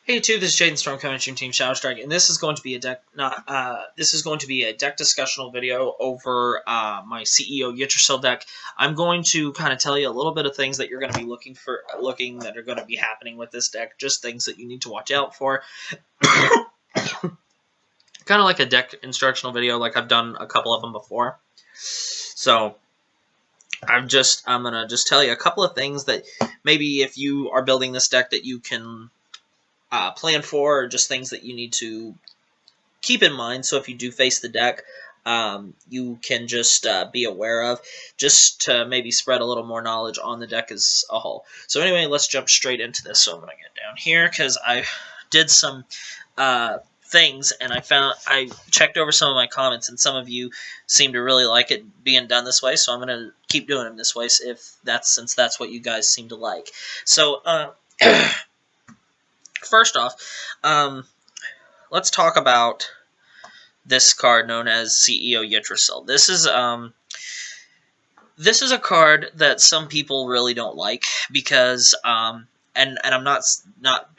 Hey YouTube, this is Jaden Storm coming from Team Shadow Strike, and this is going to be a deck discussional video over my CEO Yatracel deck. I'm going to kind of tell you a little bit of things that you're going to be looking that are going to be happening with this deck, just things that you need to watch out for. Kind of like a deck instructional video, like I've done a couple of them before. So I'm gonna just tell you a couple of things that maybe if you are building this deck that you can plan for, or just things that you need to keep in mind. So if you do face the deck, you can just be aware of, just to maybe spread a little more knowledge on the deck as a whole. So anyway, let's jump straight into this. So I'm going to get down here because I did some things, and I checked over some of my comments, and some of you seem to really like it being done this way. So I'm going to keep doing them this way, since that's what you guys seem to like. So first off, let's talk about this card known as CEO Yggdrasil. This is a card that some people really don't like because and I'm not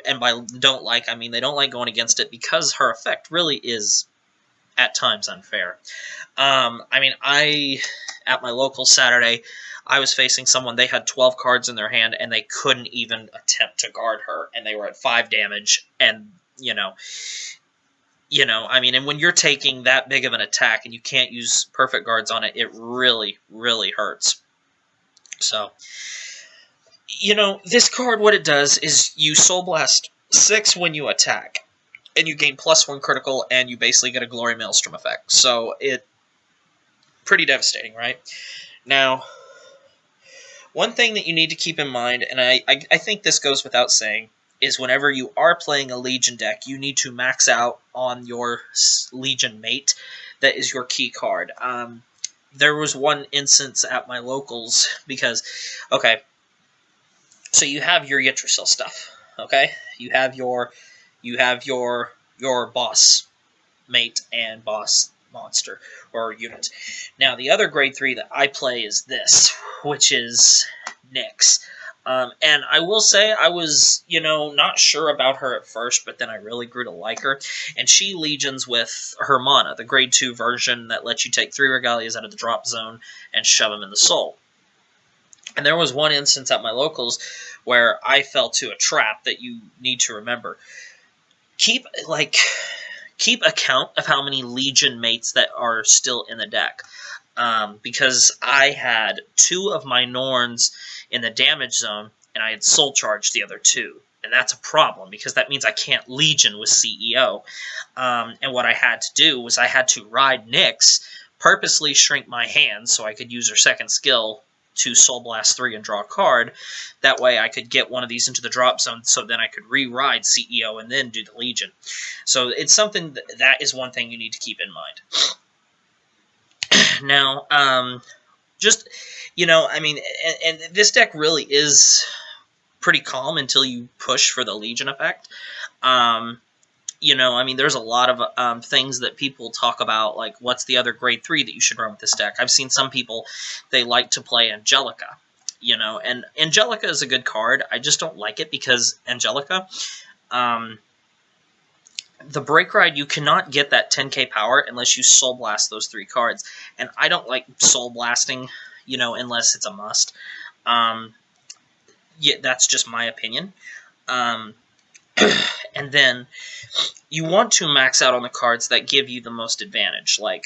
and by don't like I mean they don't like going against it because her effect really is at times unfair. I mean, at my local Saturday, I was facing someone, they had 12 cards in their hand, and they couldn't even attempt to guard her, and they were at 5 damage, and, I mean, and when you're taking that big of an attack and you can't use perfect guards on it, it really, really hurts. So, this card, what it does is you Soul Blast 6 when you attack, and you gain +1 critical, and you basically get a Glory Maelstrom effect. So, pretty devastating, right? Now, one thing that you need to keep in mind, and I think this goes without saying, is whenever you are playing a Legion deck, you need to max out on your Legion mate. That is your key card. There was one instance at my locals because, okay, so you have your Yatracel stuff, okay? You have your boss mate and boss monster or unit. Now, the other grade 3 that I play is this, which is Nyx. And I will say I was, not sure about her at first, but then I really grew to like her. And she legions with her mana, the grade 2 version that lets you take 3 Regalias out of the drop zone and shove them in the soul. And there was one instance at my locals where I fell to a trap that you need to remember. Keep account of how many Legion mates that are still in the deck. Because I had 2 of my Norns in the damage zone, and I had Soul Charged the other 2. And that's a problem, because that means I can't Legion with CEO. And what I had to do was I had to ride Nyx, purposely shrink my hand so I could use her second skill to Soul Blast 3 and draw a card. That way I could get one of these into the drop zone, so then I could re-ride CEO and then do the Legion. So it's something that is one thing you need to keep in mind. Now, I mean, and this deck really is pretty calm until you push for the Legion effect. I mean, there's a lot of things that people talk about, like what's the other grade 3 that you should run with this deck. I've seen some people, they like to play Angelica, and Angelica is a good card. I just don't like it because Angelica, the Break Ride, you cannot get that 10k power unless you Soul Blast those 3 cards, and I don't like Soul Blasting, unless it's a must. Yeah, that's just my opinion. And then you want to max out on the cards that give you the most advantage, like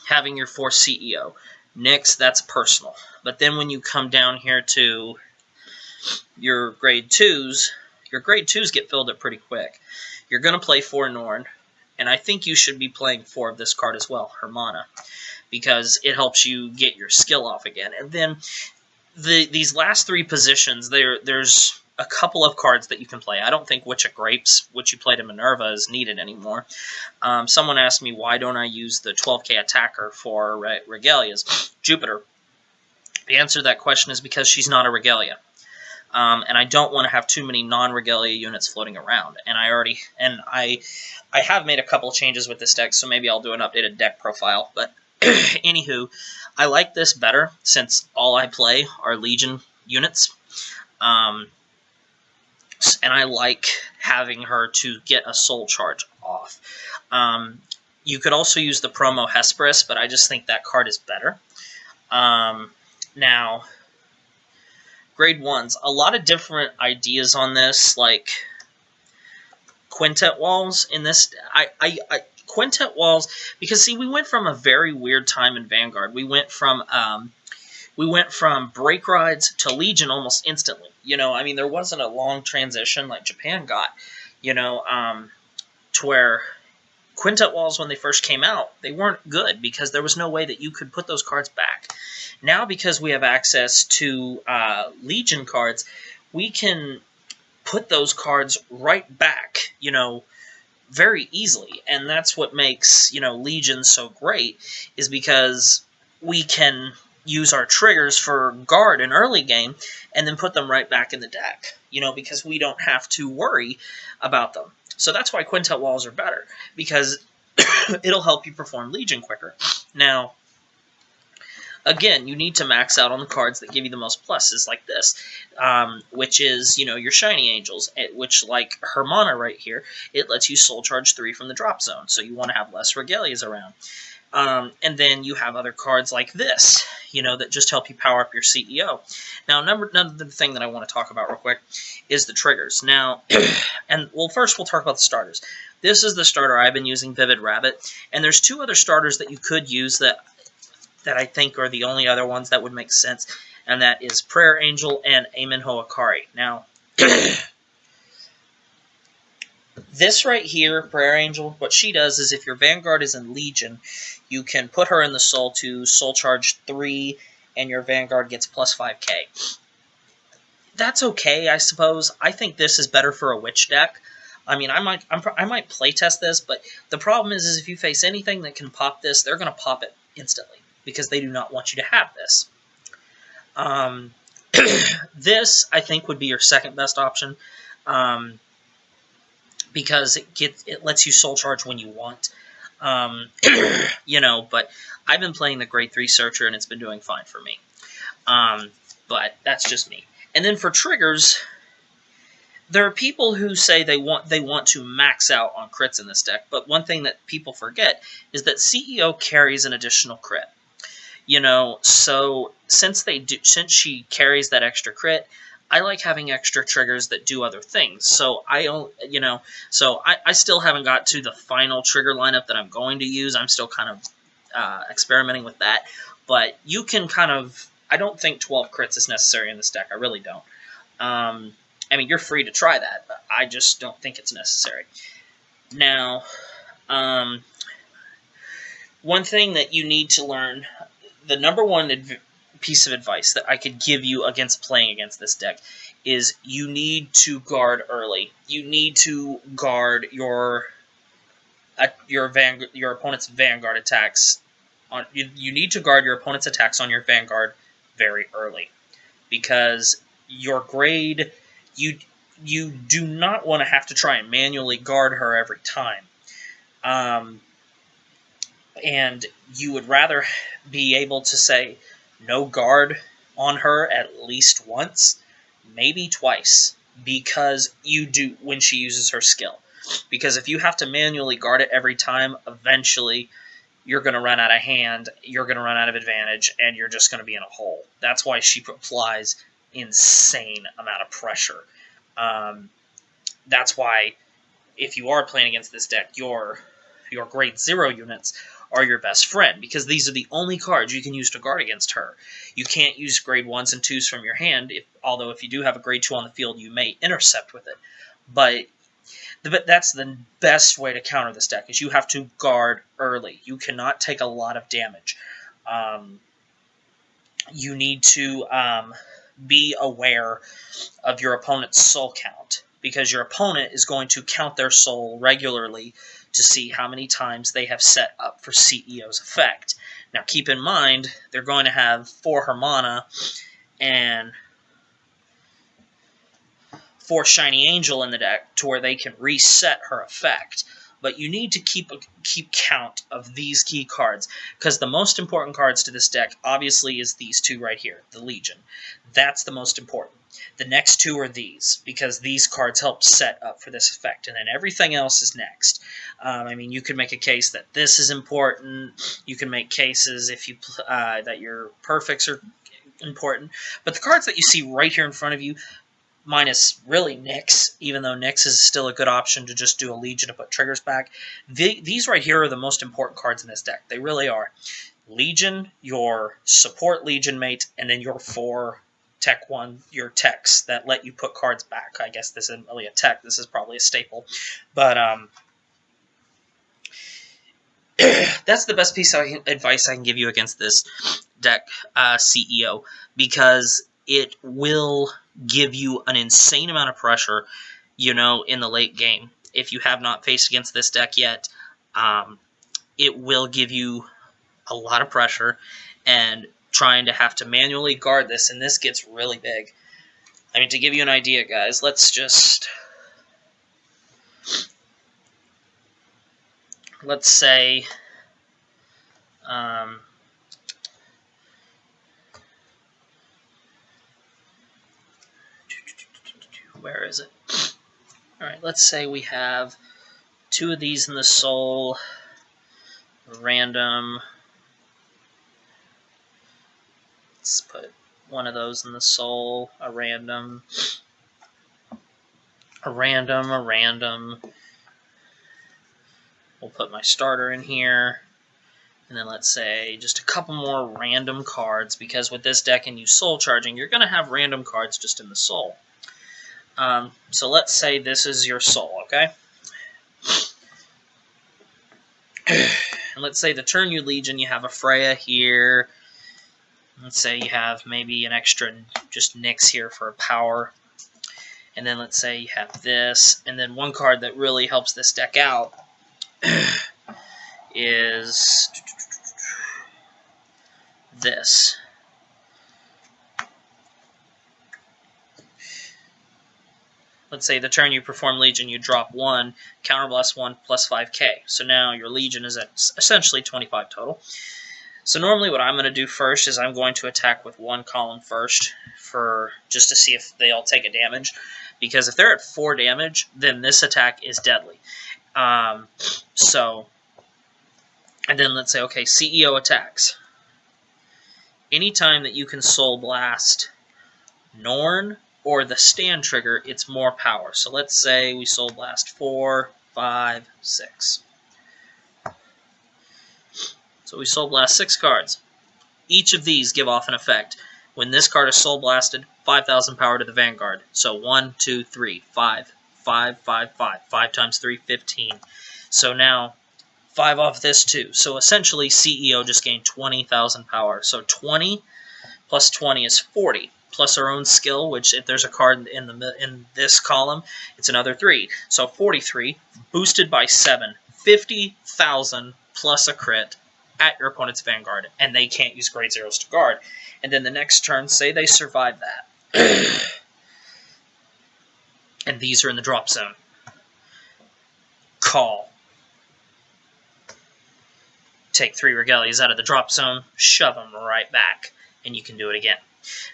having your 4 CEO. Nyx, that's personal. But then when you come down here to your grade 2s, your grade 2s get filled up pretty quick. You're going to play 4 Norn, and I think you should be playing 4 of this card as well, her mana, because it helps you get your skill off again. And then these last 3 positions, there's a couple of cards that you can play. I don't think Witch of Grapes, which you played in Minerva, is needed anymore. Someone asked me, why don't I use the 12k attacker for Regalias? Jupiter. The answer to that question is because she's not a Regalia. And I don't want to have too many non-Regalia units floating around. And I have made a couple changes with this deck, so maybe I'll do an updated deck profile. But anywho, I like this better since all I play are Legion units. and I like having her to get a soul charge off. You could also use the promo Hesperus, but I just think that card is better. Now, grade 1s, a lot of different ideas on this, like quintet walls in this. Quintet walls, because see, we went from a very weird time in Vanguard. We went from break rides to Legion almost instantly. You know, I mean, there wasn't a long transition like Japan got. You know, to where quintet walls, when they first came out, they weren't good because there was no way that you could put those cards back. Now, because we have access to Legion cards, we can put those cards right back, you know, very easily. And that's what makes, you know, Legion so great, is because we can use our triggers for guard in early game and then put them right back in the deck, you know, because we don't have to worry about them. So that's why quintet walls are better, because it'll help you perform Legion quicker. Now, again, you need to max out on the cards that give you the most pluses, like this, which is, you know, your Shiny Angels, which, like Hermana right here, it lets you Soul Charge 3 from the drop zone, so you want to have less Regalias around. And then you have other cards like this, you know, that just help you power up your CEO. Now, another thing that I want to talk about real quick is the triggers. Now, and well, first we'll talk about the starters. This is the starter I've been using, Vivid Rabbit, and there's two other starters that you could use that I think are the only other ones that would make sense, and that is Prayer Angel and Amenho Akari. Now, this right here, Prayer Angel, what she does is if your Vanguard is in Legion, you can put her in the Soul to Soul Charge 3, and your Vanguard gets plus 5k. That's okay, I suppose. I think this is better for a Witch deck. I mean, I might playtest this, but the problem is if you face anything that can pop this, they're going to pop it instantly, because they do not want you to have this. This, I think, would be your second best option, because it lets you Soul Charge when you want. You know, but I've been playing the Grade 3 Searcher, and it's been doing fine for me. But that's just me. And then for triggers, there are people who say they want to max out on crits in this deck, but one thing that people forget is that CEO carries an additional crit. You know, so since she carries that extra crit, I like having extra triggers that do other things. So I still haven't got to the final trigger lineup that I'm going to use. I'm still kind of experimenting with that. But you can kind of, I don't think 12 crits is necessary in this deck. I really don't. I mean, you're free to try that, but I just don't think it's necessary. Now, one thing that you need to learn, the number one piece of advice that I could give you against playing against this deck is you need to guard early. You need to guard your opponent's Vanguard attacks. You need to guard your opponent's attacks on your Vanguard very early, because your grade, you do not want to have to try and manually guard her every time. And you would rather be able to say no guard on her at least once, maybe twice, because you do when she uses her skill. Because if you have to manually guard it every time, eventually you're going to run out of hand, you're going to run out of advantage, and you're just going to be in a hole. That's why she applies insane amount of pressure. That's why if you are playing against this deck, your grade 0 units are your best friend, because these are the only cards you can use to guard against her. You can't use grade 1s and 2s from your hand, although if you do have a grade 2 on the field, you may intercept with it. But that's the best way to counter this deck, is you have to guard early. You cannot take a lot of damage. You need to be aware of your opponent's soul count, because your opponent is going to count their soul regularly to see how many times they have set up for CEO's effect. Now, keep in mind, they're going to have 4 Hermana and 4 Shiny Angel in the deck to where they can reset her effect. But you need to keep count of these key cards, because the most important cards to this deck, obviously, is these two right here, the Legion. That's the most important. The next two are these, because these cards help set up for this effect, and then everything else is next. I mean, you could make a case that this is important. You can make cases if you that your perfects are important. But the cards that you see right here in front of you, minus really Nyx, even though Nyx is still a good option to just do a Legion to put triggers back, these right here are the most important cards in this deck. They really are. Legion, your support Legion mate, and then your 4 tech 1, your techs that let you put cards back. I guess this isn't really a tech, this is probably a staple. But that's the best piece of advice I can give you against this deck, CEO, because it will give you an insane amount of pressure, you know, in the late game. If you have not faced against this deck yet, it will give you a lot of pressure, and trying to have to manually guard this, and this gets really big. I mean, to give you an idea, guys, let's say, where is it? Alright, let's say we have 2 of these in the soul, random. Let's put 1 of those in the soul, a random. We'll put my starter in here. And then let's say just a couple more random cards, because with this deck and you soul charging, you're going to have random cards just in the soul. So let's say this is your soul, okay? And let's say the turn you Legion, you have a Freya here. Let's say you have maybe an extra just Nyx here for a power. And then let's say you have this. And then one card that really helps this deck out is this. Let's say the turn you perform Legion, you drop 1, counterblast 1, plus 5k. So now your Legion is at essentially 25 total. So normally what I'm going to do first is I'm going to attack with 1 column first, just to see if they all take a damage. Because if they're at 4 damage, then this attack is deadly. And then let's say, okay, CEO attacks. Anytime that you can Soul Blast Norn or the stand trigger, it's more power. So let's say we Soul Blast 4, 5, 6. So we Soul Blast 6 cards. Each of these give off an effect. When this card is Soul Blasted, 5,000 power to the Vanguard. So 1, 2, 3, 5, 5, 5, 5. 5 times 3, 15. So now 5 off this too. So essentially CEO just gained 20,000 power. So 20 plus 20 is 40. Plus our own skill, which if there's a card in this column, it's another 3. So 43, boosted by 7. 50,000 plus a crit at your opponent's Vanguard, and they can't use grade 0s to guard. And then the next turn, say they survive that. And these are in the drop zone. Call. Take 3 Regalias out of the drop zone, shove them right back, and you can do it again.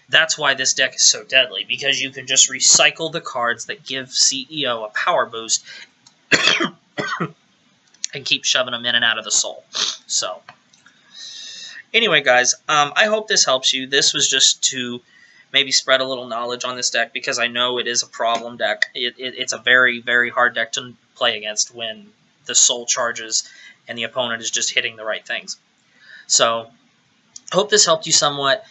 That's why this deck is so deadly, because you can just recycle the cards that give CEO a power boost and keep shoving them in and out of the soul. So, anyway, guys, I hope this helps you. This was just to maybe spread a little knowledge on this deck, because I know it is a problem deck. It's a very, very hard deck to play against when the soul charges and the opponent is just hitting the right things. So, I hope this helped you somewhat.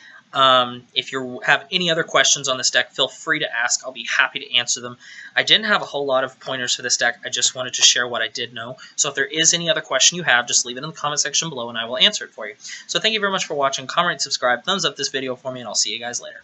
If you have any other questions on this deck, feel free to ask. I'll be happy to answer them. I didn't have a whole lot of pointers for this deck. I just wanted to share what I did know. So if there is any other question you have, just leave it in the comment section below and I will answer it for you. So thank you very much for watching. Comment, rate, subscribe, thumbs up this video for me, and I'll see you guys later.